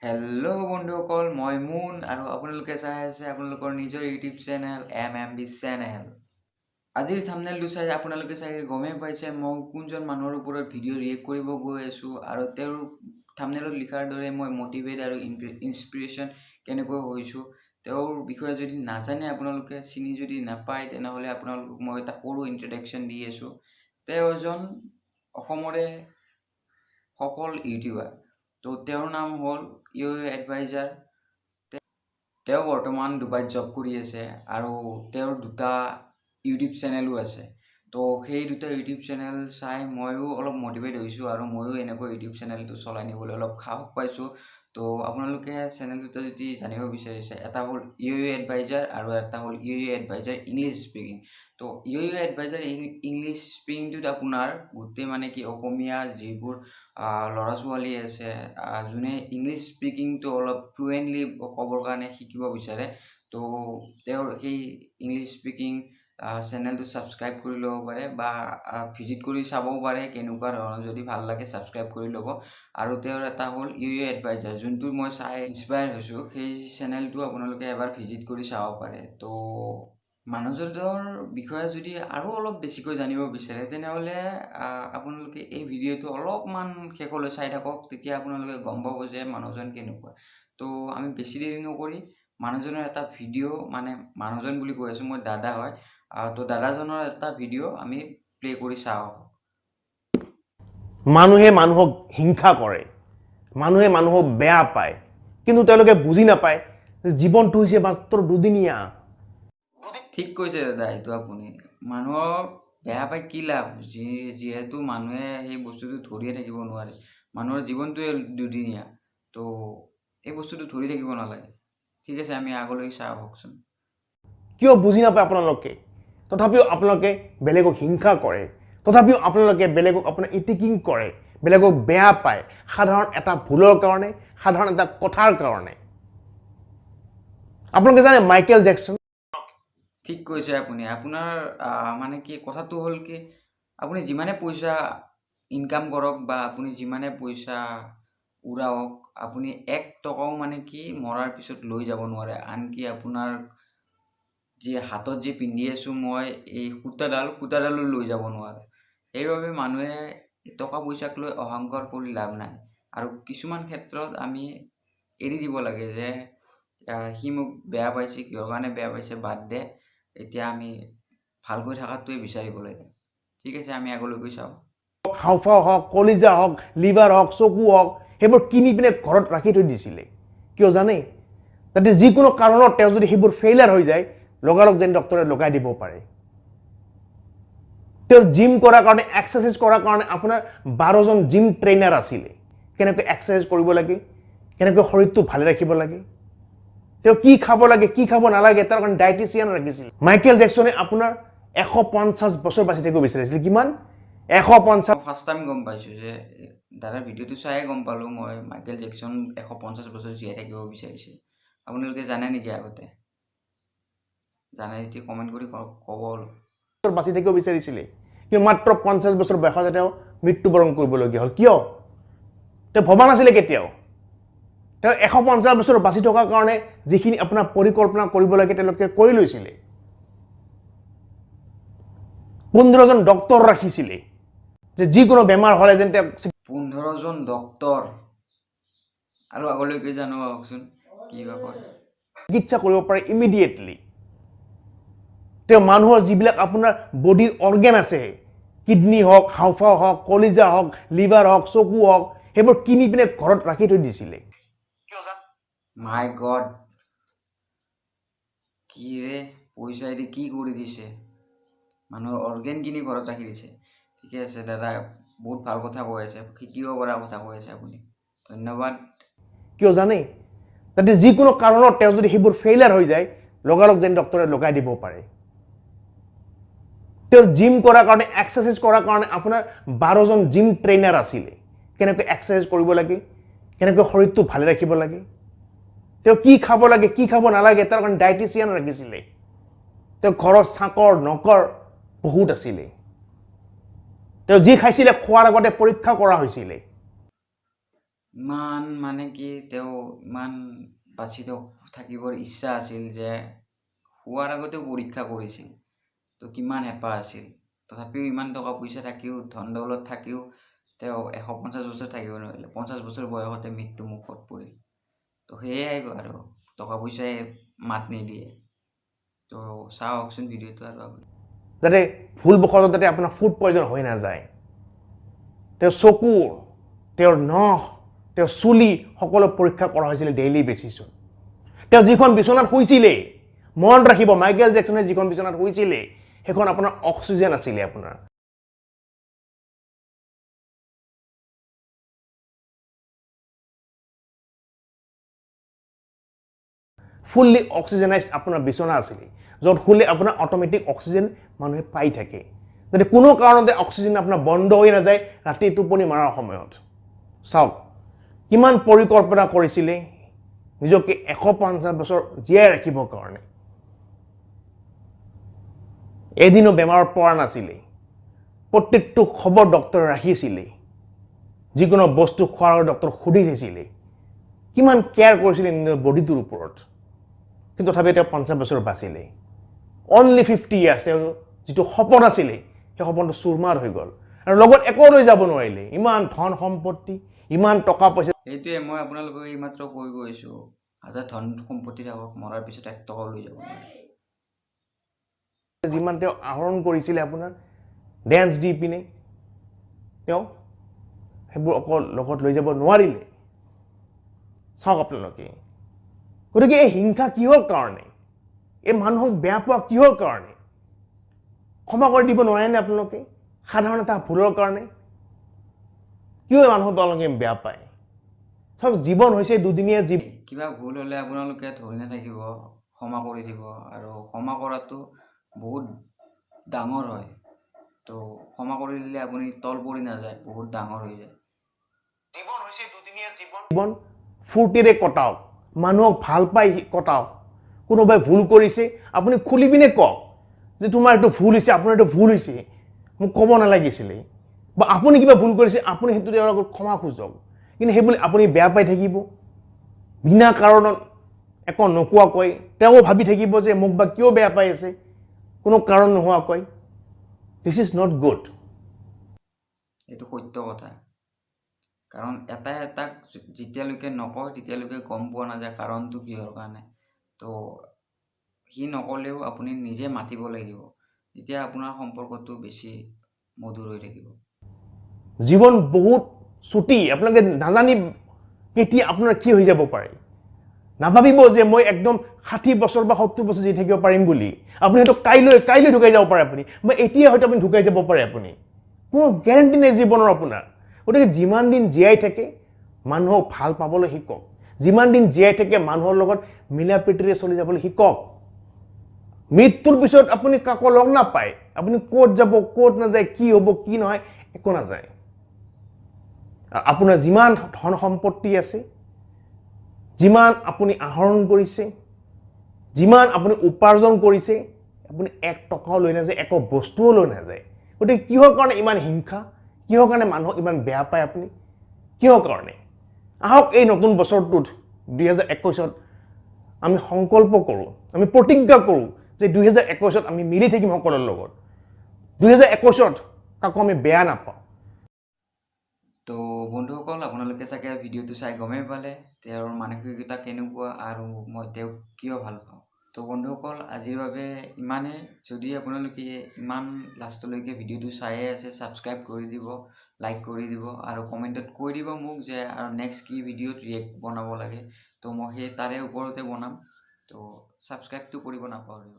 Hello' বন্ধুসকল, মই মুন আৰু আপোনালোকে চাই আছে আপোনালোকৰ নিজৰ ইউটিউব চেনেল MMB চেনেল। আজিৰ থাম্বনেইলটো চাই আপোনালোকে চাগে গমেই পাইছে মই কোনজন মানুহৰ ওপৰত ভিডিঅ' ৰিয়েক্ট কৰিব গৈ আছোঁ আৰু তেওঁৰ থাম্বনেইলত লিখাৰ দৰে মই মটিভেট আৰু ইনস্পিৰেশ্যন কেনেকৈ হৈছোঁ তেওঁৰ বিষয়ে যদি নাজানে আপোনালোকে চিনি যদি নাপায় তেনেহ'লে আপোনালোকক মই এটা সৰু ইন্ট্ৰডাকশ্যন দি আছোঁ। তেওঁ এজন অসমৰে সফল ইউটিউবাৰ। তো তেওঁৰ নাম হ'ল এডভাইজাৰ। তেওঁ বৰ্তমান ডুবাইত জব কৰি আছে আৰু তেওঁৰ দুটা ইউটিউব চেনেলো আছে। তো সেই দুটা ইউটিউব চেনেল চাই ময়ো অলপ মটিভেট হৈছোঁ আৰু ময়ো এনেকৈ ইউটিউব চেনেলটো চলাই নিবলৈ অলপ সাহস পাইছোঁ। তো আপোনালোকে চেনেল দুটা যদি জানিব বিচাৰিছে, এটা হ'ল এডভাইজাৰ আৰু এটা হ'ল এডভাইজাৰ ইংলিছ স্পিকিং। তো এডভাইজাৰ ইংলিছ স্পিকিংটোত আপোনাৰ গোটেই মানে কি অসমীয়া যিবোৰ ল'ৰা ছোৱালী আছে যোনে ইংলিছ স্পিকিংটো অলপ ফ্লুৱেণ্টলি ক'বৰ কাৰণে শিকিব বিচাৰে, তো তেওঁৰ সেই ইংলিছ স্পিকিং চেনেলটো ছাবস্ক্ৰাইব কৰি ল'ব পাৰে বা ভিজিট কৰি চাবও পাৰে কেনেকুৱা ধৰণৰ। যদি ভাল লাগে ছাবস্ক্ৰাইব কৰি ল'ব। আৰু তেওঁৰ এটা হ'ল এডভাইজাৰ, যোনটো মই চাই ইনস্পায়াৰ হৈছোঁ। সেই চেনেলটো আপোনালোকে এবাৰ ভিজিট কৰি চাব পাৰে। তো মানুহজনৰ বিষয়ে যদি আৰু অলপ বেছিকৈ জানিব বিচাৰে তেনেহ'লে আপোনালোকে এই ভিডিঅ'টো অলপমান শেষলৈ চাই থাকক, তেতিয়া আপোনালোকে গম পাব যে মানুহজন কেনেকুৱা। তো আমি বেছি দেৰি নকৰি মানুহজনৰ এটা ভিডিঅ', মানে মানুহজন বুলি কৈ আছোঁ, মই দাদা হয়, তো দাদাজনৰ এটা ভিডিঅ' আমি প্লে কৰি চাওঁ। মানুহে মানুহক হিংসা কৰে, মানুহে মানুহক বেয়া পায়, কিন্তু তেওঁলোকে বুজি নাপায় যে জীৱনটো হৈছে মাত্ৰ দুদিনীয়া। ঠিক কৈছে দাদা, এইটো আপুনি মানুহক বেয়া পাই কি লাভ, যিহেতু মানুহে সেই বস্তুটো ধৰিয়ে থাকিব নোৱাৰে। মানুহৰ জীৱনটোৱে দুদিনীয়া, তো এই বস্তুটো ধৰি থাকিব নালাগে। ঠিক আছে, আমি আগলৈ চাই আহকচোন। কিয় বুজি নাপায় আপোনালোকে? তথাপিও আপোনালোকে বেলেগক হিংসা কৰে, তথাপিও আপোনালোকে বেলেগক আপোনাৰ ইটিকিং কৰে, বেলেগক বেয়া পায় সাধাৰণ এটা ভুলৰ কাৰণে, সাধাৰণ এটা কথাৰ কাৰণে। আপোনালোকে জানে মাইকেল জেকচন? ঠিক কৈছে আপুনি। আপোনাৰ মানে কি কথাটো হ'ল কি, আপুনি যিমানে পইচা ইনকাম কৰক বা আপুনি যিমানে পইচা উৰাওক, আপুনি 1 টকাও মানে কি মৰাৰ পিছত লৈ যাব নোৱাৰে। আনকি আপোনাৰ যি হাতত যি পিন্ধি আছোঁ মই এই সূতাডালো লৈ যাব নোৱাৰে। সেইবাবে মানুহে টকা পইচাক লৈ অহংকাৰ কৰি লাভ নাই। আৰু কিছুমান ক্ষেত্ৰত আমি এৰি দিব লাগে যে সি মোক বেয়া পাইছে, কিহৰ কাৰণে বেয়া পাইছে বাদ দে, এতিয়া আমি ভালকৈ থকাটোৱে বিচাৰিব লাগে। ঠিক আছে, আমি আগলৈ গৈ চাওঁ। হাওঁফাওঁ হওক, কলিজা হওক, লিভাৰ হওক, চকু হওক, সেইবোৰ কিনি পিনে ঘৰত ৰাখি থৈ দিছিলে। কিয় জানে? যাতে যিকোনো কাৰণত তেওঁ যদি সেইবোৰ ফেইলাৰ হৈ যায়, লগালগ যেন ডক্টৰে লগাই দিব পাৰে। তেওঁ জিম কৰাৰ কাৰণে, এক্সাৰচাইজ কৰাৰ কাৰণে আপোনাৰ 12জন জিম ট্ৰেইনাৰ আছিলে। কেনেকৈ এক্সাৰচাইজ কৰিব লাগে, কেনেকৈ শৰীৰটো ভালে ৰাখিব লাগে, তেওঁ কি খাব লাগে কি খাব নালাগে তাৰ কাৰণে ডায়েটিচিয়ান ৰাখিছিল। মাইকেল জেকচনে আপোনাৰ 150 বছৰ বাচি থাকিব বিচাৰিছিল। কিমান? 150। ফাৰ্ষ্ট টাইম গম পাইছোঁ যে দাদাৰ ভিডিঅ'টো চায়ে গম পালোঁ মই মাইকেল জেকচন 150 বছৰ জীয়াই থাকিব বিচাৰিছে। আপোনালোকে জানে নেকি আগতে? জানে যদি কমেণ্ট কৰি ক'ব। বাচি থাকিব বিচাৰিছিলে, কিন্তু মাত্ৰ 50 বছৰ বয়সতে তেওঁ মৃত্যুবৰণ কৰিবলগীয়া হ'ল। কিয়? তেওঁ ভবা নাছিলে কেতিয়াও। তেওঁ 150 বছৰ বাচি থকাৰ কাৰণে যিখিনি আপোনাৰ পৰিকল্পনা কৰিব লাগে তেওঁলোকে কৰি লৈছিলে। 15জন ডক্তৰ ৰাখিছিলে যে যিকোনো বেমাৰ হ'লে যেন তেওঁ 15জন ডক্তৰ, আৰু আগলৈকে জানো আহকচোন কি বা কয়। চিকিৎসা কৰিব পাৰে ইমিডিয়েটলি। তেওঁ মানুহৰ যিবিলাক আপোনাৰ বডিৰ অৰ্গেন আছে, কিডনী হওক, হাওঁফাওঁ হওক, কলিজা হওক, লিভাৰ হওক, চকু হওক, সেইবোৰ কিনি পিনে ঘৰত ৰাখি থৈ দিছিলে। মাই গড, কি ৰে, পইচা দি কি কৰি দিছে? মানুহৰ অৰ্গেন কিনি ঘৰত ৰাখি দিছে। ঠিকে আছে দাদা, বহুত ভাল কথা কৈ আছে, শিকিব পৰা কথা কৈ আছে আপুনি। ধন্যবাদ। কিয় জানে? যাতে যিকোনো কাৰণত তেওঁ যদি সেইবোৰ ফেইলাৰ হৈ যায়, লগালগ যেন ডক্টৰে লগাই দিব পাৰে। তেওঁ জিম কৰাৰ কাৰণে, এক্সাৰচাইজ কৰাৰ কাৰণে আপোনাৰ 12জন জিম ট্ৰেইনাৰ আছিলে। কেনেকৈ এক্সাৰচাইজ কৰিব লাগে, কেনেকৈ শৰীৰটো ভালে ৰাখিব লাগে, তেওঁ কি খাব লাগে কি খাব নালাগে তাৰ কাৰণে ডায়েটিচিয়ান ৰাখিছিলে। তেওঁ ঘৰৰ চাকৰ নকৰ বহুত আছিলে। তেওঁ যি খাইছিলে খোৱাৰ আগতে পৰীক্ষা কৰা হৈছিলে। ইমান মানে কি তেওঁ ইমান বাচি থাকিবৰ ইচ্ছা আছিল যে হোৱাৰ আগতেও পৰীক্ষা কৰিছিল। তো কিমান হেঁপাহ আছিল, তথাপিও ইমান টকা পইচা থাকিও ধন দৌলত থাকিও তেওঁ 150 বছৰ থাকিব নোৱাৰিলে। 50 বছৰ বয়সতে মৃত্যু মুখত পৰিল। তো সেয়াই আৰু টকা পইচাই মাত নিদিয়ে। তো চাওকচোন ভিডিঅ'টো আৰু আপুনি। যাতে ভুলবশতঃ যাতে আপোনাৰ ফুড পয়জন হৈ নাযায়। তেওঁৰ চকুৰ, তেওঁৰ নখ, তেওঁৰ চুলি সকলো পৰীক্ষা কৰা হৈছিলে ডেইলি বেচিছত। তেওঁ যিখন বিচনাত শুইছিলে, মনত ৰাখিব, মাইকেল জেকচনে যিখন বিচনাত শুইছিলে সেইখন আপোনাৰ অক্সিজেন আছিলে আপোনাৰ। ফুল্লি অক্সিজেনাইজড আপোনাৰ বিচনা আছিলে, য'ত শুলে আপোনাৰ অট'মেটিক অক্সিজেন মানুহে পাই থাকে, যাতে কোনো কাৰণতে অক্সিজেন আপোনাৰ বন্ধ হৈ নাযায় ৰাতি টোপনি মৰাৰ সময়ত। চাওক কিমান পৰিকল্পনা কৰিছিলে নিজকে 150 বছৰ জীয়াই ৰাখিবৰ কাৰণে। এদিনো বেমাৰত পৰা নাছিলে, প্ৰত্যেকটো খবৰ ডক্টৰে ৰাখিছিলে, যিকোনো বস্তু খোৱাৰ আগত ডক্টৰক সুধি চাইছিলে, কিমান কেয়াৰ কৰিছিলে নিজৰ বডিটোৰ ওপৰত। কিন্তু তথাপি তেওঁ 50 বছৰ বাচিলে। অনলি 50 ইয়াৰ্ছ তেওঁৰ যিটো সপোন আছিলে সেই সপোনটো চুৰমাৰ হৈ গ'ল, আৰু লগত একো লৈ যাব নোৱাৰিলে। ইমান ধন সম্পত্তি, ইমান টকা পইচা। সেইটোৱে মই আপোনালোকক এইমাত্ৰ কৈ গৈছোঁ, হাজাৰ ধন সম্পত্তি থাকক, মৰাৰ পিছত 1 টকাও লৈ যাব নোৱাৰে। যিমান তেওঁ আহৰণ কৰিছিলে আপোনাৰ ডেন্স দি পিনে, তেওঁ সেইবোৰ অকল লগত লৈ যাব নোৱাৰিলে। চাওক আপোনালোকে, গতিকে এই হিংসা কিহৰ কাৰণে, এই মানুহক বেয়া পোৱা কিহৰ কাৰণে? ক্ষমা কৰি দিব নোৱাৰেনে আপোনালোকে সাধাৰণ এটা ভুলৰ কাৰণে? কিয় মানুহক আপোনালোকে বেয়া পায়? চাওক জীৱন হৈছে দুদিনীয়া জীৱন। কিবা ভুল হ'লে আপোনালোকে ধৰি নাথাকিব, ক্ষমা কৰি দিব। আৰু ক্ষমা কৰাটো বহুত ডাঙৰ হয়। তো ক্ষমা কৰি দিলে আপুনি তল পৰি নাযায়, বহুত ডাঙৰ হৈ যায়। জীৱন হৈছে দুদিনীয়া জীৱন, ফূৰ্তিৰে কটাওক, মানুহক ভাল পাই কটাওক। কোনোবাই ভুল কৰিছে আপুনি খুলি পিনে কওক যে তোমাৰ এইটো ভুল হৈছে, আপোনাৰ এইটো ভুল হৈছে, মোক ক'ব নালাগিছিলে। বা আপুনি কিবা ভুল কৰিছে আপুনি সেইটো তেওঁৰ আগত ক্ষমা খুজক। কিন্তু সেইবুলি আপুনি বেয়া পাই থাকিব বিনা কাৰণত, একো নোকোৱাকৈ। তেওঁ ভাবি থাকিব যে মোক বা কিয় বেয়া পাই আছে কোনো কাৰণ নোহোৱাকৈ। This is not good. এইটো সত্য কথা। কাৰণ এটাই এটাক যেতিয়ালৈকে নকয় তেতিয়ালৈকে গম পোৱা নাযায় কাৰণটো কিহৰ কাৰণে। তো সি নক'লেও আপুনি নিজে মাতিব লাগিব, তেতিয়া আপোনাৰ সম্পৰ্কটো বেছি মধুৰ হৈ থাকিব। জীৱন বহুত চুটি, আপোনালোকে নাজানি কেতিয়া আপোনাৰ কি হৈ যাব পাৰে। নাভাবিব যে মই একদম 60 বছৰ বা 70 বছৰ জীয়াই থাকিব পাৰিম বুলি। আপুনি হয়তো কাইলৈ ঢুকাই যাব পাৰে, আপুনি বা এতিয়া হয়তো আপুনি ঢুকাই যাব পাৰে। আপুনি কোনো গেৰেণ্টি নাই জীৱনৰ আপোনাৰ। গতিকে যিমান দিন জীয়াই থাকে মানুহক ভাল পাবলৈ শিকক, যিমান দিন জীয়াই থাকে মানুহৰ লগত মিলা প্ৰীতিৰে চলি যাবলৈ শিকক। মৃত্যুৰ পিছত আপুনি কাকো লগ নাপায়, আপুনি ক'ত যাব ক'ত নাযায়, কি হ'ব কি নহয় একো নাযায়। আপোনাৰ যিমান ধন সম্পত্তি আছে, যিমান আপুনি আহৰণ কৰিছে, যিমান আপুনি উপাৰ্জন কৰিছে, আপুনি 1 টকাও লৈ নাযায়, একো বস্তুও লৈ নাযায়। গতিকে কিহৰ কাৰণে ইমান হিংসা, কিহৰ কাৰণে মানুহক ইমান বেয়া পায় আপুনি, কিহৰ কাৰণে? আহক এই নতুন বছৰটোত 2021ত আমি সংকল্প কৰোঁ, আমি প্ৰতিজ্ঞা কৰোঁ যে 2021ত আমি মিলি থাকিম সকলোৰ লগত। 2021ত কাকো আমি বেয়া নাপাওঁ। তো বন্ধুসকল, আপোনালোকে চাগে ভিডিঅ'টো চাই গমেই পালে তেওঁৰ মানসিকতা কেনেকুৱা আৰু মই তেওঁক কিয় ভাল পাওঁ। তো বন্ধুসকল, আজিৰ বাবে ইমানেই। যদি আপোনালোকে ইমান লাষ্টলৈকে ভিডিঅ'টো চায়ে আছে, ছাবস্ক্ৰাইব কৰি দিব, লাইক কৰি দিব, আৰু কমেণ্টত কৈ দিব মোক যে আৰু নেক্সট কি ভিডিঅ'ত ৰিয়েক্ট বনাব লাগে। তো মই সেই তাৰে ওপৰতে বনাম। তো ছাবস্ক্ৰাইবটো কৰিব নাপাহৰিব।